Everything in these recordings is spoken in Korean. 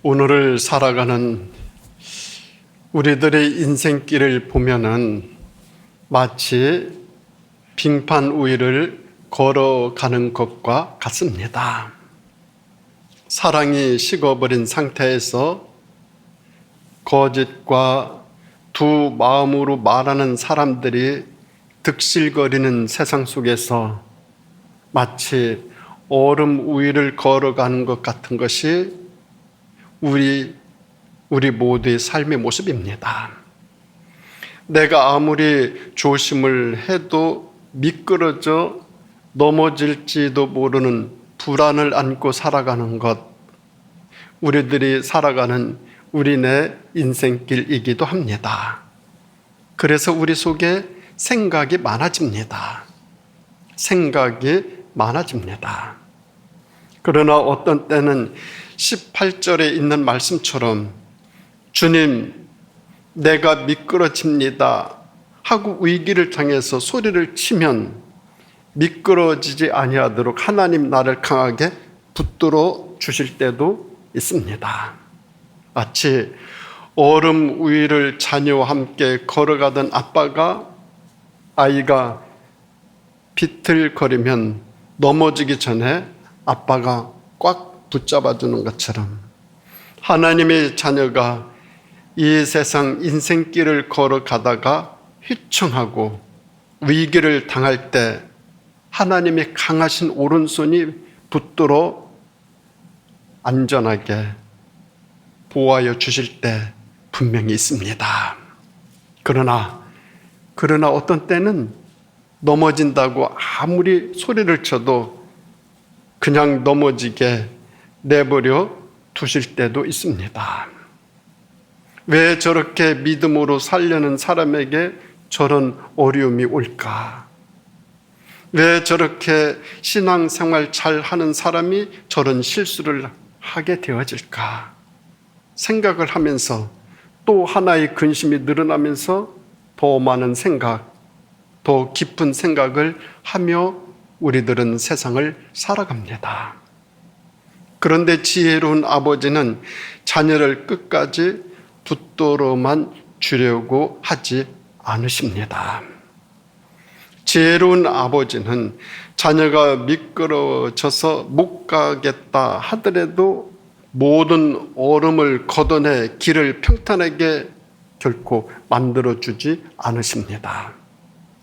오늘을 살아가는 우리들의 인생길을 보면은 마치 빙판 위를 걸어가는 것과 같습니다. 사랑이 식어버린 상태에서 거짓과 두 마음으로 말하는 사람들이 득실거리는 세상 속에서 마치 얼음 위를 걸어가는 것 같은 것이 우리 모두의 삶의 모습입니다. 내가 아무리 조심을 해도 미끄러져 넘어질지도 모르는 불안을 안고 살아가는 것, 우리들이 살아가는 우리네 인생길이기도 합니다. 그래서 우리 속에 생각이 많아집니다. 생각이 많아집니다. 그러나 어떤 때는 18절에 있는 말씀처럼 주님, 내가 미끄러집니다 하고 위기를 당해서 소리를 치면 미끄러지지 아니하도록 하나님 나를 강하게 붙들어 주실 때도 있습니다. 마치 얼음 위를 자녀와 함께 걸어가던 아빠가 아이가 비틀거리면 넘어지기 전에 아빠가 꽉 붙잡아주는 것처럼 하나님의 자녀가 이 세상 인생길을 걸어가다가 휘청하고 위기를 당할 때 하나님의 강하신 오른손이 붙들어 안전하게 보호하여 주실 때 분명히 있습니다. 그러나 어떤 때는 넘어진다고 아무리 소리를 쳐도 그냥 넘어지게 내버려 두실 때도 있습니다. 왜 저렇게 믿음으로 살려는 사람에게 저런 어려움이 올까? 왜 저렇게 신앙생활 잘 하는 사람이 저런 실수를 하게 되어질까? 생각을 하면서 또 하나의 근심이 늘어나면서 더 많은 생각, 더 깊은 생각을 하며 우리들은 세상을 살아갑니다. 그런데 지혜로운 아버지는 자녀를 끝까지 붙들어만 주려고 하지 않으십니다. 지혜로운 아버지는 자녀가 미끄러져서 못 가겠다 하더라도 모든 얼음을 걷어내 길을 평탄하게 결코 만들어주지 않으십니다.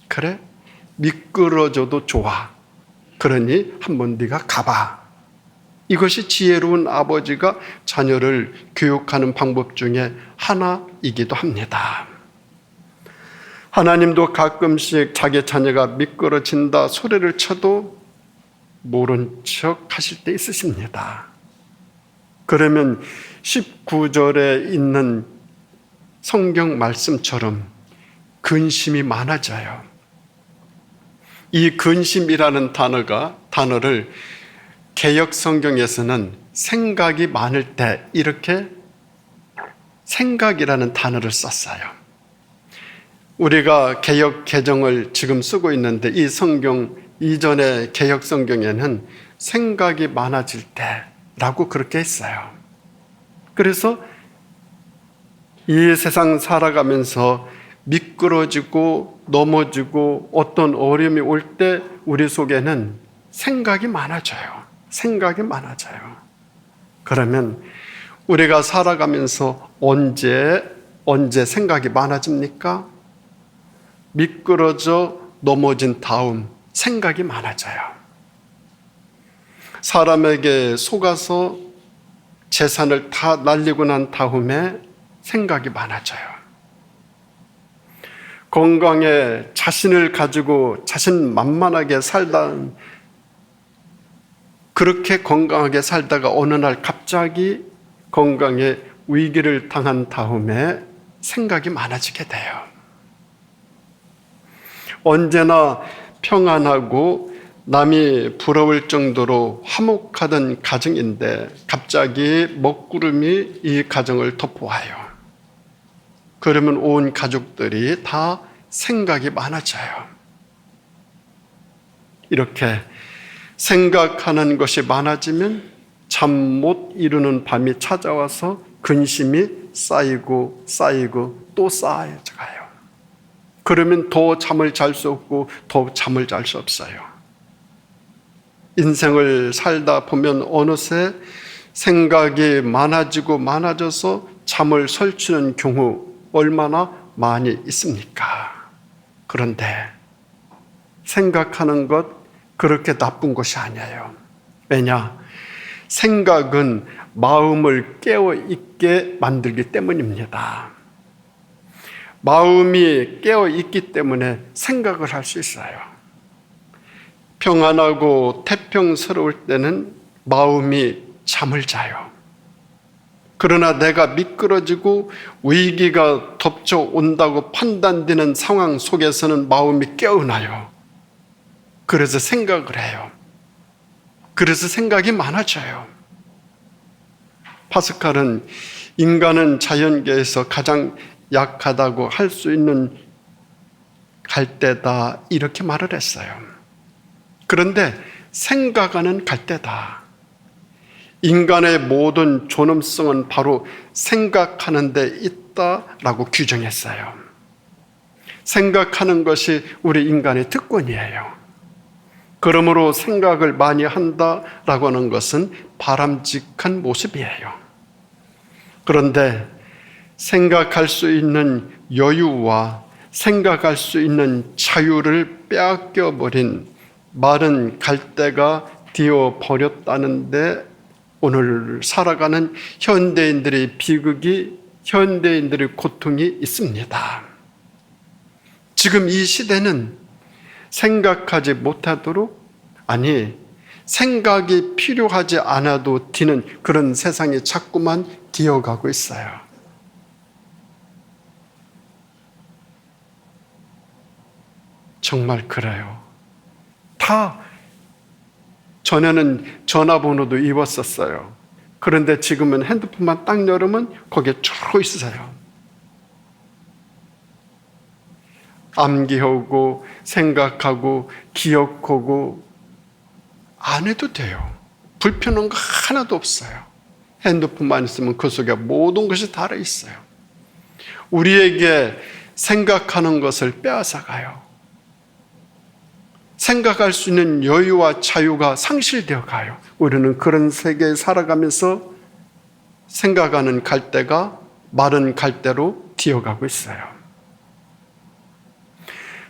그래? 미끄러져도 좋아. 그러니 한번 네가 가봐. 이것이 지혜로운 아버지가 자녀를 교육하는 방법 중에 하나이기도 합니다. 하나님도 가끔씩 자기 자녀가 미끄러진다 소리를 쳐도 모른 척 하실 때 있으십니다. 그러면 19절에 있는 성경 말씀처럼 근심이 많아져요. 이 근심이라는 단어를 개역 성경에서는 생각이 많을 때 이렇게 생각이라는 단어를 썼어요. 우리가 개역 개정을 지금 쓰고 있는데 이 성경 이전의 개역 성경에는 생각이 많아질 때라고 그렇게 했어요. 그래서 이 세상 살아가면서 미끄러지고 넘어지고 어떤 어려움이 올 때 우리 속에는 생각이 많아져요. 생각이 많아져요. 그러면 우리가 살아가면서 언제 생각이 많아집니까? 미끄러져 넘어진 다음 생각이 많아져요. 사람에게 속아서 재산을 다 날리고 난 다음에 생각이 많아져요. 건강에 자신을 가지고 자신만만하게 그렇게 건강하게 살다가 어느 날 갑자기 건강에 위기를 당한 다음에 생각이 많아지게 돼요. 언제나 평안하고 남이 부러울 정도로 화목하던 가정인데 갑자기 먹구름이 이 가정을 덮어와요. 그러면 온 가족들이 다 생각이 많아져요. 이렇게 생각하는 것이 많아지면 잠 못 이루는 밤이 찾아와서 근심이 쌓이고 또 쌓여가요. 그러면 더 잠을 잘 수 없고 더 잠을 잘 수 없어요. 인생을 살다 보면 어느새 생각이 많아져서 잠을 설치는 경우 얼마나 많이 있습니까? 그런데 생각하는 것 그렇게 나쁜 것이 아니에요. 왜냐? 생각은 마음을 깨어있게 만들기 때문입니다. 마음이 깨어있기 때문에 생각을 할 수 있어요. 평안하고 태평스러울 때는 마음이 잠을 자요. 그러나 내가 미끄러지고 위기가 덮쳐온다고 판단되는 상황 속에서는 마음이 깨어나요. 그래서 생각을 해요. 그래서 생각이 많아져요. 파스칼은 인간은 자연계에서 가장 약하다고 할 수 있는 갈대다 이렇게 말을 했어요. 그런데 생각하는 갈대다. 인간의 모든 존엄성은 바로 생각하는 데 있다라고 규정했어요. 생각하는 것이 우리 인간의 특권이에요. 그러므로 생각을 많이 한다라고 하는 것은 바람직한 모습이에요. 그런데 생각할 수 있는 여유와 생각할 수 있는 자유를 빼앗겨버린 마른 갈대가 되어버렸다는데 오늘 살아가는 현대인들의 비극이, 현대인들의 고통이 있습니다. 지금 이 시대는 생각하지 못하도록, 아니 생각이 필요하지 않아도 되는 그런 세상이 자꾸만 되어가고 있어요. 정말 그래요. 다 전에는 전화번호도 입었었어요. 그런데 지금은 핸드폰만 딱 열으면 거기에 쭉 있어요. 암기하고 생각하고 기억하고 안 해도 돼요. 불편한 거 하나도 없어요. 핸드폰만 있으면 그 속에 모든 것이 달아있어요. 우리에게 생각하는 것을 빼앗아가요. 생각할 수 있는 여유와 자유가 상실되어 가요. 우리는 그런 세계에 살아가면서 생각하는 갈대가 마른 갈대로 되어가고 있어요.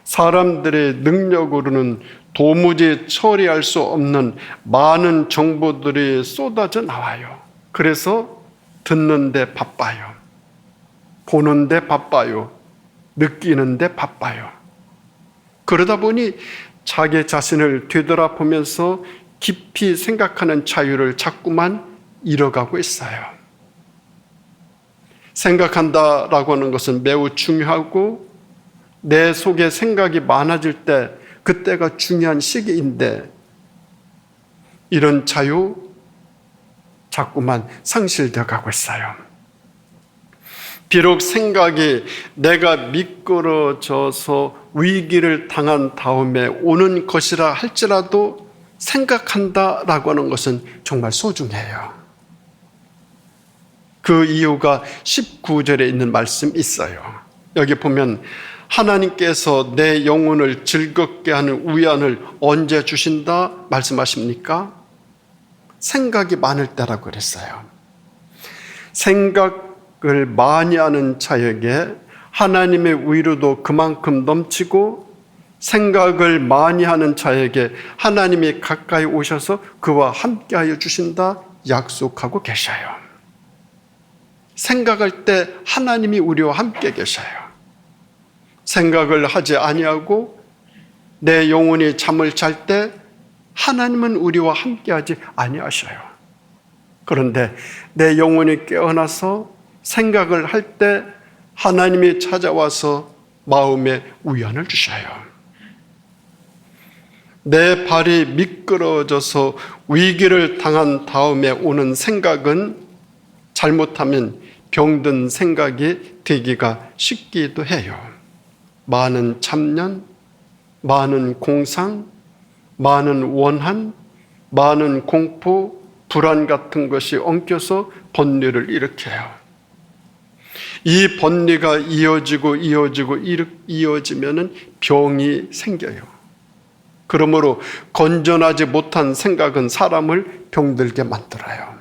사람들의 능력으로는 도무지 처리할 수 없는 많은 정보들이 쏟아져 나와요. 그래서 듣는데 바빠요. 보는데 바빠요. 느끼는데 바빠요. 그러다 보니 자기 자신을 되돌아보면서 깊이 생각하는 자유를 자꾸만 잃어가고 있어요. 생각한다라고 하는 것은 매우 중요하고 내 속에 생각이 많아질 때 그때가 중요한 시기인데 이런 자유 자꾸만 상실되어 가고 있어요. 비록 생각이 내가 미끄러져서 위기를 당한 다음에 오는 것이라 할지라도 생각한다라고 하는 것은 정말 소중해요. 그 이유가 19절에 있는 말씀 있어요. 여기 보면 하나님께서 내 영혼을 즐겁게 하는 위안을 언제 주신다 말씀하십니까? 생각이 많을 때라고 그랬어요. 생각을 많이 하는 자에게 하나님의 위로도 그만큼 넘치고 생각을 많이 하는 자에게 하나님이 가까이 오셔서 그와 함께하여 주신다 약속하고 계셔요. 생각할 때 하나님이 우리와 함께 계셔요. 생각을 하지 아니하고 내 영혼이 잠을 잘 때 하나님은 우리와 함께하지 아니하셔요. 그런데 내 영혼이 깨어나서 생각을 할 때 하나님이 찾아와서 마음에 위안을 주셔요. 내 발이 미끄러져서 위기를 당한 다음에 오는 생각은 잘못하면 병든 생각이 되기가 쉽기도 해요. 많은 참년, 많은 공상, 많은 원한, 많은 공포, 불안 같은 것이 엉켜서 번뇌를 일으켜요. 이 번뇌가 이어지면은 병이 생겨요. 그러므로 건전하지 못한 생각은 사람을 병들게 만들어요.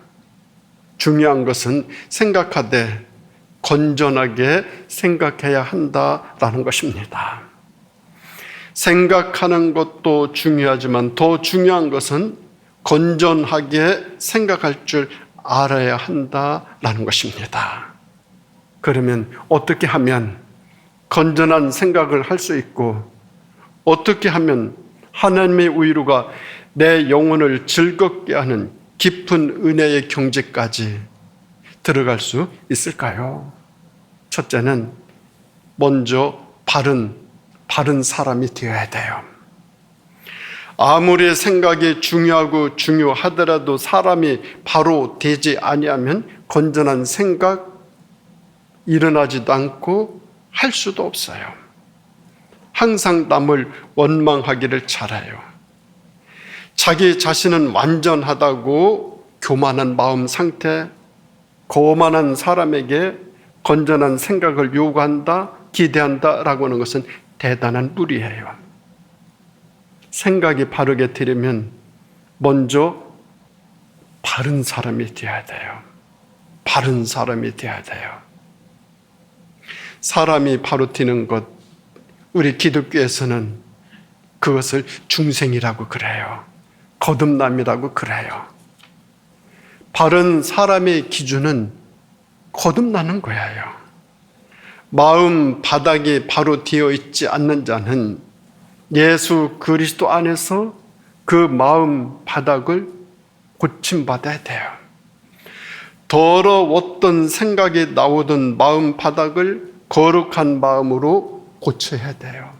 중요한 것은 생각하되 건전하게 생각해야 한다라는 것입니다. 생각하는 것도 중요하지만 더 중요한 것은 건전하게 생각할 줄 알아야 한다라는 것입니다. 그러면 어떻게 하면 건전한 생각을 할 수 있고 어떻게 하면 하나님의 의로가 내 영혼을 즐겁게 하는 깊은 은혜의 경지까지 들어갈 수 있을까요? 첫째는 먼저 바른 사람이 되어야 돼요. 아무리 생각이 중요하더라도 사람이 바로 되지 아니하면 건전한 생각 일어나지도 않고 할 수도 없어요. 항상 남을 원망하기를 잘해요. 자기 자신은 완전하다고 교만한 마음 상태, 거만한 사람에게 건전한 생각을 요구한다, 기대한다라고 하는 것은 대단한 무리예요. 생각이 바르게 되려면 먼저 바른 사람이 되어야 돼요. 바른 사람이 되어야 돼요. 사람이 바로 되는 것, 우리 기독교에서는 그것을 중생이라고 그래요. 거듭남이라고 그래요. 바른 사람의 기준은 거듭나는 거예요. 마음 바닥이 바로 되어 있지 않는 자는 예수 그리스도 안에서 그 마음 바닥을 고침받아야 돼요. 더러웠던 생각이 나오던 마음 바닥을 거룩한 마음으로 고쳐야 돼요.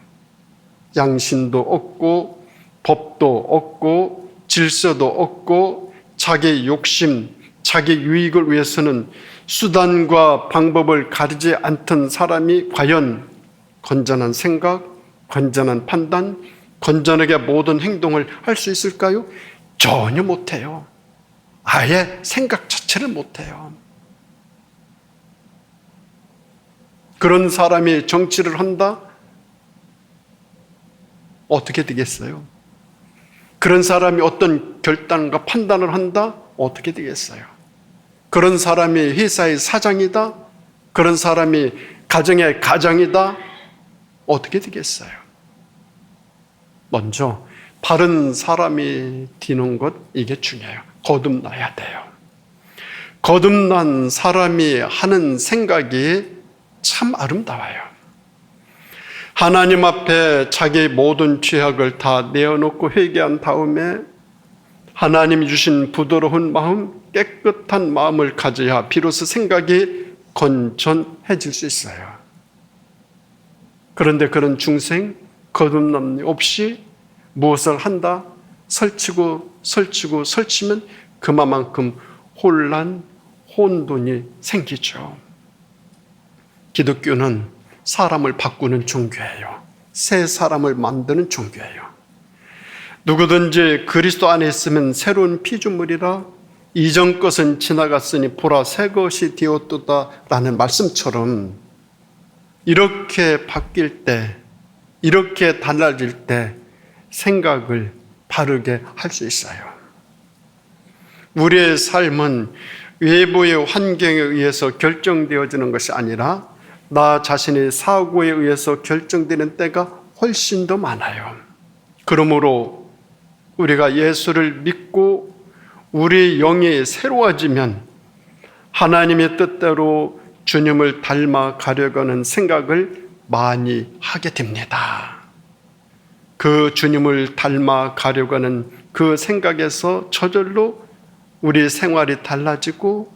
양심도 없고 법도 없고 질서도 없고 자기 욕심, 자기 유익을 위해서는 수단과 방법을 가리지 않던 사람이 과연 건전한 생각, 건전한 판단, 건전하게 모든 행동을 할 수 있을까요? 전혀 못해요. 아예 생각 자체를 못해요. 그런 사람이 정치를 한다? 어떻게 되겠어요? 그런 사람이 어떤 결단과 판단을 한다? 어떻게 되겠어요? 그런 사람이 회사의 사장이다? 그런 사람이 가정의 가장이다? 어떻게 되겠어요? 먼저 바른 사람이 되는 것, 이게 중요해요. 거듭나야 돼요. 거듭난 사람이 하는 생각이 참 아름다워요. 하나님 앞에 자기 모든 죄악을 다 내어놓고 회개한 다음에 하나님이 주신 부드러운 마음, 깨끗한 마음을 가져야 비로소 생각이 건전해질 수 있어요. 그런데 그런 중생, 거듭남이 없이 무엇을 한다? 설치면 그만큼 혼란, 혼돈이 생기죠. 기독교는 사람을 바꾸는 종교예요. 새 사람을 만드는 종교예요. 누구든지 그리스도 안에 있으면 새로운 피조물이라 이전 것은 지나갔으니 보라 새 것이 되었도다라는 말씀처럼 이렇게 바뀔 때, 이렇게 달라질 때 생각을 바르게 할 수 있어요. 우리의 삶은 외부의 환경에 의해서 결정되어지는 것이 아니라 나 자신의 사고에 의해서 결정되는 때가 훨씬 더 많아요. 그러므로 우리가 예수를 믿고 우리 영이 새로워지면 하나님의 뜻대로 주님을 닮아 가려가는 생각을 많이 하게 됩니다. 그 주님을 닮아 가려가는 그 생각에서 저절로 우리 생활이 달라지고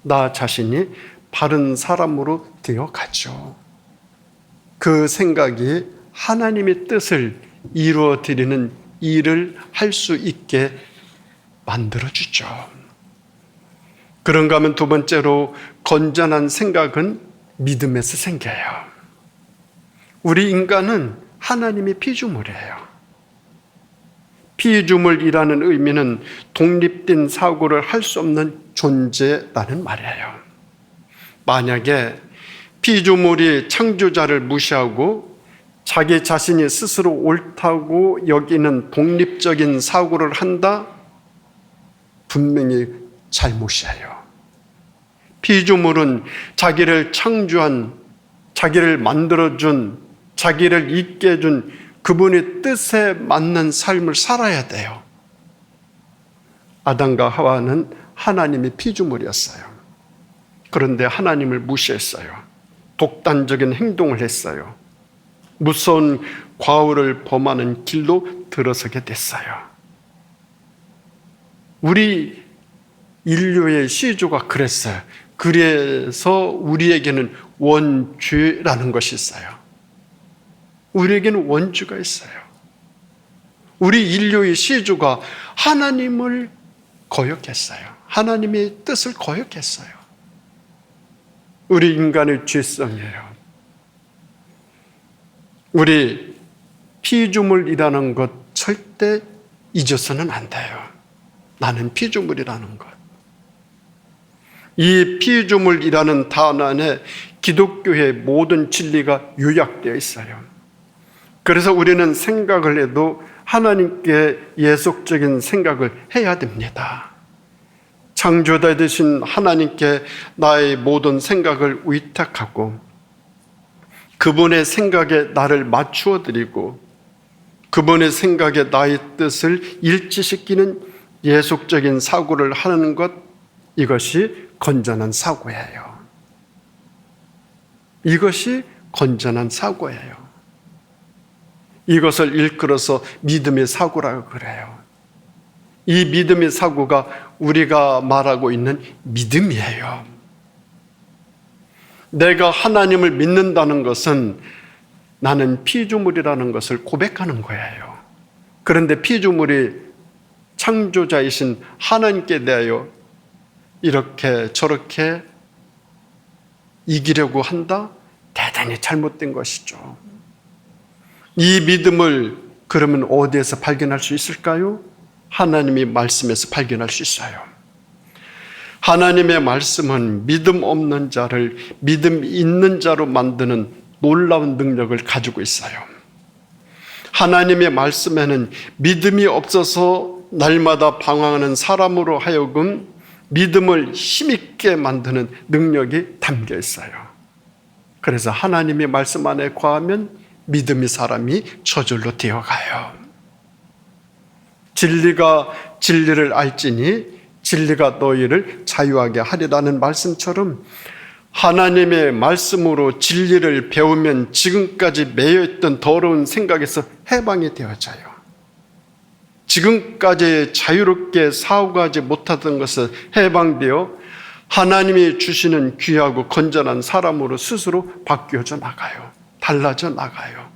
나 자신이 바른 사람으로 되어가죠. 그 생각이 하나님의 뜻을 이루어드리는 일을 할 수 있게 만들어주죠. 그런가 하면 두 번째로 건전한 생각은 믿음에서 생겨요. 우리 인간은 하나님의 피조물이에요. 피조물이라는 의미는 독립된 사고를 할 수 없는 존재라는 말이에요. 만약에 피조물이 창조자를 무시하고 자기 자신이 스스로 옳다고 여기는 독립적인 사고를 한다? 분명히 잘못이에요. 피조물은 자기를 창조한, 자기를 만들어준, 자기를 있게 해준 그분의 뜻에 맞는 삶을 살아야 돼요. 아담과 하와는 하나님의 피조물이었어요. 그런데 하나님을 무시했어요. 독단적인 행동을 했어요. 무서운 과오를 범하는 길로 들어서게 됐어요. 우리 인류의 시조가 그랬어요. 그래서 우리에게는 원죄라는 것이 있어요. 우리에게는 원죄가 있어요. 우리 인류의 시조가 하나님을 거역했어요. 하나님의 뜻을 거역했어요. 우리 인간의 죄성이에요. 우리 피조물이라는 것 절대 잊어서는 안 돼요. 나는 피조물이라는 것. 이 피조물이라는 단어 안에 기독교의 모든 진리가 요약되어 있어요. 그래서 우리는 생각을 해도 하나님께 예속적인 생각을 해야 됩니다. 창조자 되신 하나님께 나의 모든 생각을 위탁하고 그분의 생각에 나를 맞추어 드리고 그분의 생각에 나의 뜻을 일치시키는 예속적인 사고를 하는 것, 이것이 건전한 사고예요. 이것이 건전한 사고예요. 이것을 일컬어서 믿음의 사고라고 그래요. 이 믿음의 사고가 우리가 말하고 있는 믿음이에요. 내가 하나님을 믿는다는 것은 나는 피조물이라는 것을 고백하는 거예요. 그런데 피조물이 창조자이신 하나님께 대하여 이렇게 저렇게 이기려고 한다? 대단히 잘못된 것이죠. 이 믿음을 그러면 어디에서 발견할 수 있을까요? 하나님의 말씀에서 발견할 수 있어요. 하나님의 말씀은 믿음 없는 자를 믿음 있는 자로 만드는 놀라운 능력을 가지고 있어요. 하나님의 말씀에는 믿음이 없어서 날마다 방황하는 사람으로 하여금 믿음을 힘있게 만드는 능력이 담겨 있어요. 그래서 하나님의 말씀 안에 거하면 믿음의 사람이 저절로 되어가요. 진리가 진리를 알지니 진리가 너희를 자유하게 하리라는 말씀처럼 하나님의 말씀으로 진리를 배우면 지금까지 매여있던 더러운 생각에서 해방이 되어져요. 지금까지 자유롭게 사고하지 못하던 것을 해방되어 하나님이 주시는 귀하고 건전한 사람으로 스스로 바뀌어져 나가요. 달라져 나가요.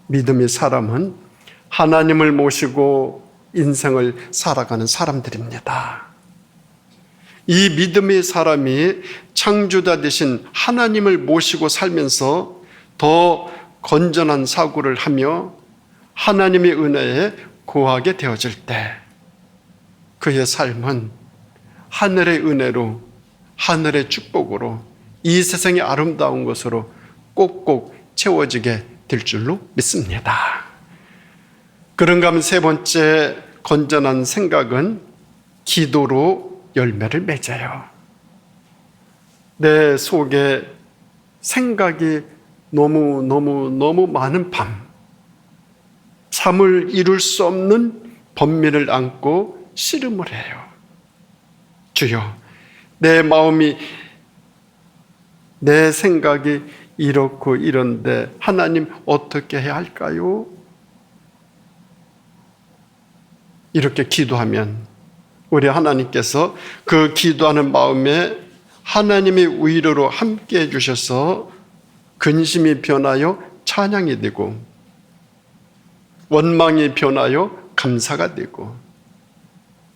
믿음의 사람은 하나님을 모시고 인생을 살아가는 사람들입니다. 이 믿음의 사람이 창조자 되신 하나님을 모시고 살면서 더 건전한 사고를 하며 하나님의 은혜에 거하게 되어질 때 그의 삶은 하늘의 은혜로, 하늘의 축복으로, 이 세상의 아름다운 것으로 꼭꼭 채워지게 될 줄로 믿습니다. 그런가 하면 세 번째 건전한 생각은 기도로 열매를 맺어요. 내 속에 생각이 너무 많은 밤, 잠을 이룰 수 없는 번민을 안고 씨름을 해요. 주여, 내 마음이, 내 생각이 이렇고 이런데 하나님 어떻게 해야 할까요? 이렇게 기도하면 우리 하나님께서 그 기도하는 마음에 하나님의 위로로 함께 해주셔서 근심이 변하여 찬양이 되고 원망이 변하여 감사가 되고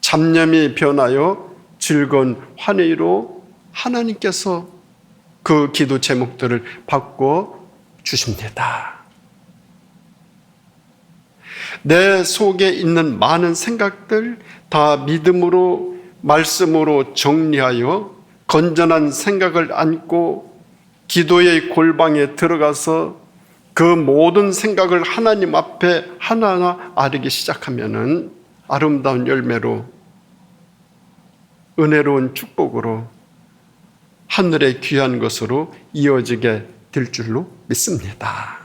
잡념이 변하여 즐거운 환희로 하나님께서 그 기도 제목들을 바꿔 주십니다. 내 속에 있는 많은 생각들 다 믿음으로, 말씀으로 정리하여 건전한 생각을 안고 기도의 골방에 들어가서 그 모든 생각을 하나님 앞에 하나하나 아르기 시작하면은 아름다운 열매로, 은혜로운 축복으로, 하늘의 귀한 것으로 이어지게 될 줄로 믿습니다.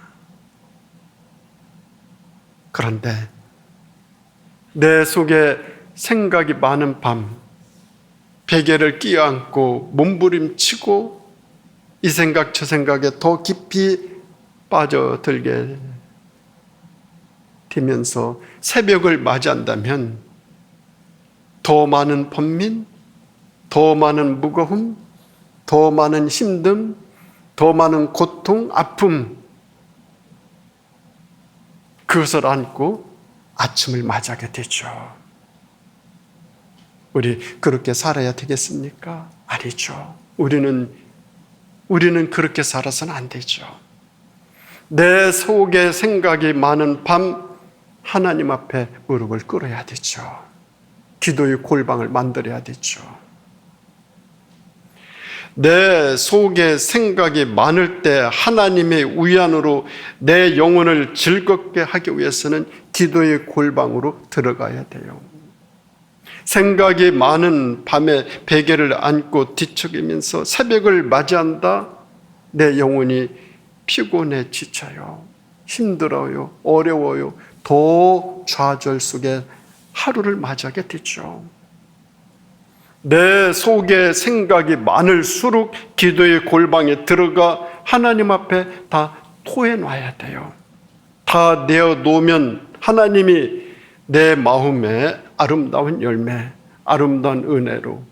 그런데 내 속에 생각이 많은 밤, 베개를 끼어안고 몸부림치고 이 생각 저 생각에 더 깊이 빠져들게 되면서 새벽을 맞이한다면 더 많은 번민, 더 많은 무거움, 더 많은 힘듦, 더 많은 고통, 아픔, 그것을 안고 아침을 맞이하게 되죠. 우리 그렇게 살아야 되겠습니까? 아니죠. 우리는 그렇게 살아서는 안 되죠. 내 속에 생각이 많은 밤 하나님 앞에 무릎을 꿇어야 되죠. 기도의 골방을 만들어야 되죠. 내 속에 생각이 많을 때 하나님의 위안으로 내 영혼을 즐겁게 하기 위해서는 기도의 골방으로 들어가야 돼요. 생각이 많은 밤에 베개를 안고 뒤척이면서 새벽을 맞이한다. 내 영혼이 피곤해 지쳐요. 힘들어요. 어려워요. 더 좌절 속에 하루를 맞이하게 되죠. 내 속에 생각이 많을수록 기도의 골방에 들어가 하나님 앞에 다 토해놔야 돼요. 다 내어놓으면 하나님이 내 마음에 아름다운 열매, 아름다운 은혜로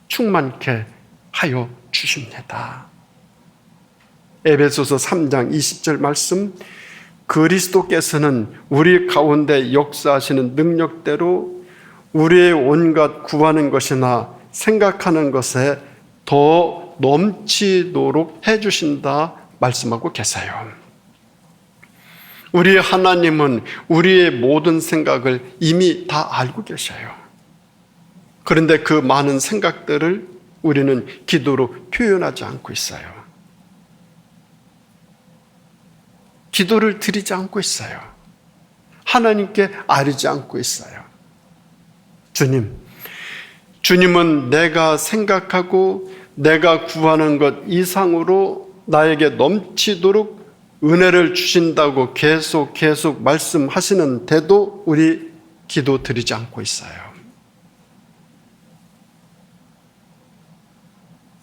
충만케 하여 주십니다. 에베소서 3장 20절 말씀, 그리스도께서는 우리 가운데 역사하시는 능력대로 우리의 온갖 구하는 것이나 생각하는 것에 더 넘치도록 해주신다 말씀하고 계세요. 우리 하나님은 우리의 모든 생각을 이미 다 알고 계셔요. 그런데 그 많은 생각들을 우리는 기도로 표현하지 않고 있어요. 기도를 드리지 않고 있어요. 하나님께 아뢰지 않고 있어요. 주님은 내가 생각하고 내가 구하는 것 이상으로 나에게 넘치도록 은혜를 주신다고 계속 말씀하시는데도 우리 기도 드리지 않고 있어요.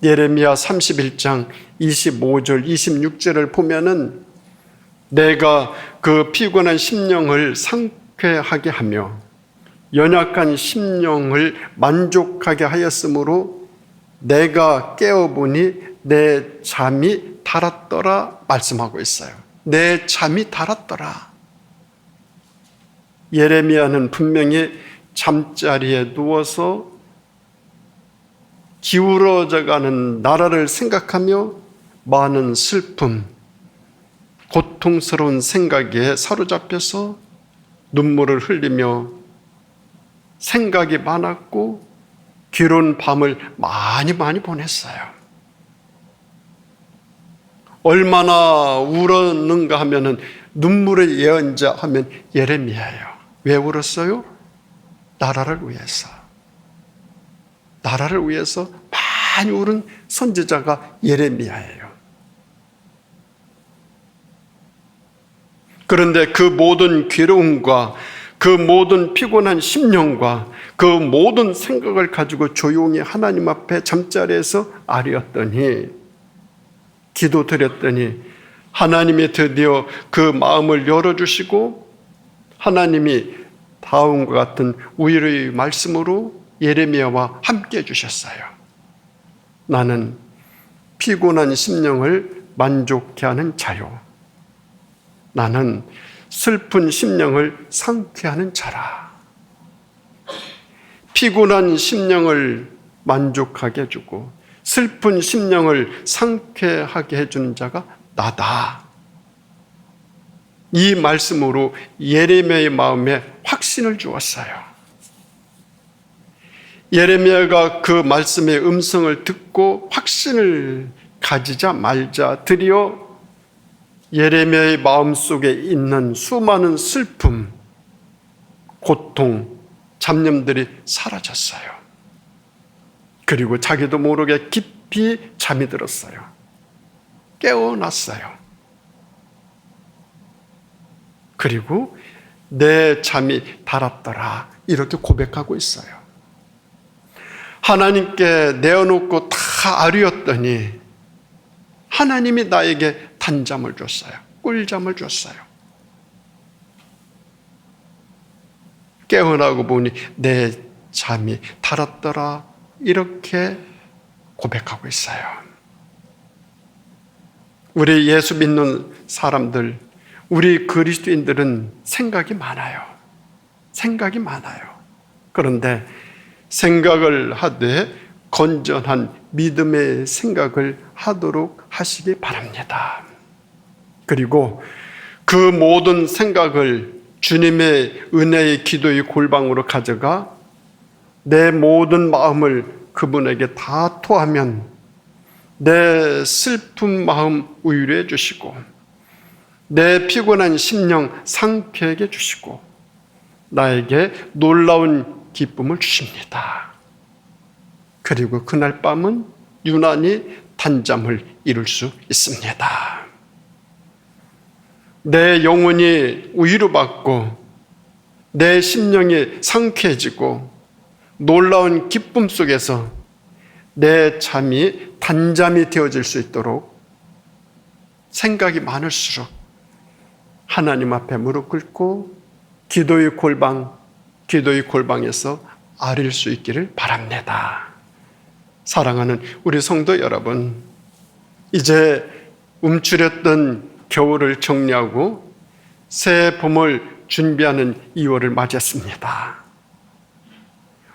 예레미야 31장 25절 26절을 보면은 내가 그 피곤한 심령을 상쾌하게 하며 연약한 심령을 만족하게 하였으므로 내가 깨어보니 내 잠이 달았더라 말씀하고 있어요. 내 잠이 달았더라. 예레미야는 분명히 잠자리에 누워서 기울어져가는 나라를 생각하며 많은 슬픔, 고통스러운 생각에 사로잡혀서 눈물을 흘리며 생각이 많았고 괴로운 밤을 많이 보냈어요. 얼마나 울었는가 하면은 눈물의 예언자 하면 예레미야예요. 왜 울었어요? 나라를 위해서. 나라를 위해서 많이 울은 선지자가 예레미야예요. 그런데 그 모든 괴로움과 그 모든 피곤한 심령과 그 모든 생각을 가지고 조용히 하나님 앞에 잠자리에서 아뢰었더니, 기도드렸더니 하나님이 드디어 그 마음을 열어주시고 하나님이 다음과 같은 위로의 말씀으로 예레미야와 함께 해주셨어요. 나는 피곤한 심령을 만족케 하는 자요. 나는 슬픈 심령을 상쾌하는 자라. 피곤한 심령을 만족하게 해주고 슬픈 심령을 상쾌하게 해주는 자가 나다. 이 말씀으로 예레미야의 마음에 확신을 주었어요. 예레미야가 그 말씀의 음성을 듣고 확신을 가지자 말자 드디어 예레미야의 마음속에 있는 수많은 슬픔, 고통, 잡념들이 사라졌어요. 그리고 자기도 모르게 깊이 잠이 들었어요. 깨어났어요. 그리고 내 잠이 달았더라 이렇게 고백하고 있어요. 하나님께 내어놓고 다 아뢰었더니 하나님이 나에게 단잠을 줬어요. 꿀잠을 줬어요. 깨어나고 보니 내 잠이 달았더라 이렇게 고백하고 있어요. 우리 예수 믿는 사람들, 우리 그리스도인들은 생각이 많아요. 생각이 많아요. 그런데 생각을 하되 건전한 믿음의 생각을 하도록 하시기 바랍니다. 그리고 그 모든 생각을 주님의 은혜의 기도의 골방으로 가져가 내 모든 마음을 그분에게 다 토하면 내 슬픈 마음 위로해 주시고 내 피곤한 심령 상쾌하게 해 주시고 나에게 놀라운 기쁨을 주십니다. 그리고 그날 밤은 유난히 단잠을 이룰 수 있습니다. 내 영혼이 위로받고 내 심령이 상쾌해지고 놀라운 기쁨 속에서 내 잠이 단잠이 되어질 수 있도록 생각이 많을수록 하나님 앞에 무릎 꿇고 기도의 골방에서 아릴 수 있기를 바랍니다. 사랑하는 우리 성도 여러분, 이제 움츠렸던 겨울을 정리하고 새 봄을 준비하는 2월을 맞이했습니다.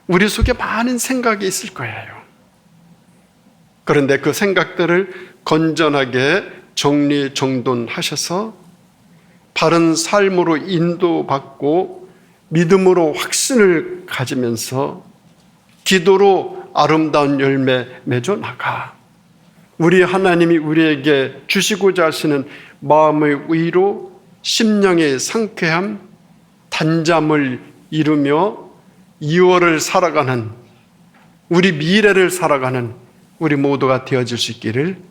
우리 속에 많은 생각이 있을 거예요. 그런데 그 생각들을 건전하게 정리정돈하셔서 바른 삶으로 인도받고 믿음으로 확신을 가지면서 기도로 아름다운 열매 맺어 나가 우리 하나님이 우리에게 주시고자 하시는 마음의 위로, 심령의 상쾌함, 단잠을 이루며 2월을 살아가는, 우리 미래를 살아가는 우리 모두가 되어질 수 있기를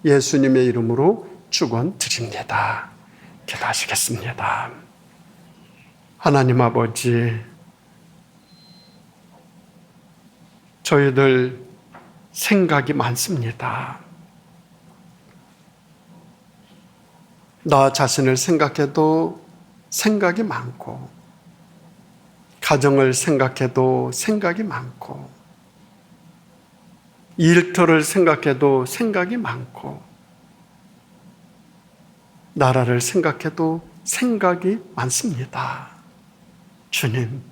예수님의 이름으로 축원드립니다. 기도하시겠습니다. 하나님 아버지, 저희들 생각이 많습니다. 나 자신을 생각해도 생각이 많고, 가정을 생각해도 생각이 많고, 일터를 생각해도 생각이 많고, 나라를 생각해도 생각이 많습니다. 주님,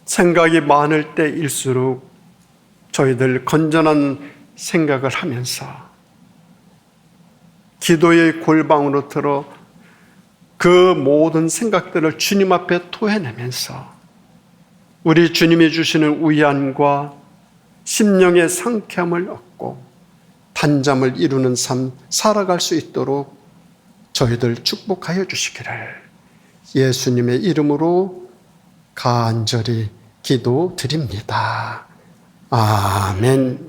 생각이 많을 때일수록 저희들 건전한 생각을 하면서 기도의 골방으로 들어 그 모든 생각들을 주님 앞에 토해내면서 우리 주님이 주시는 위안과 심령의 상쾌함을 얻고 단잠을 이루는 삶 살아갈 수 있도록 저희들 축복하여 주시기를 예수님의 이름으로 간절히 기도드립니다. 아멘.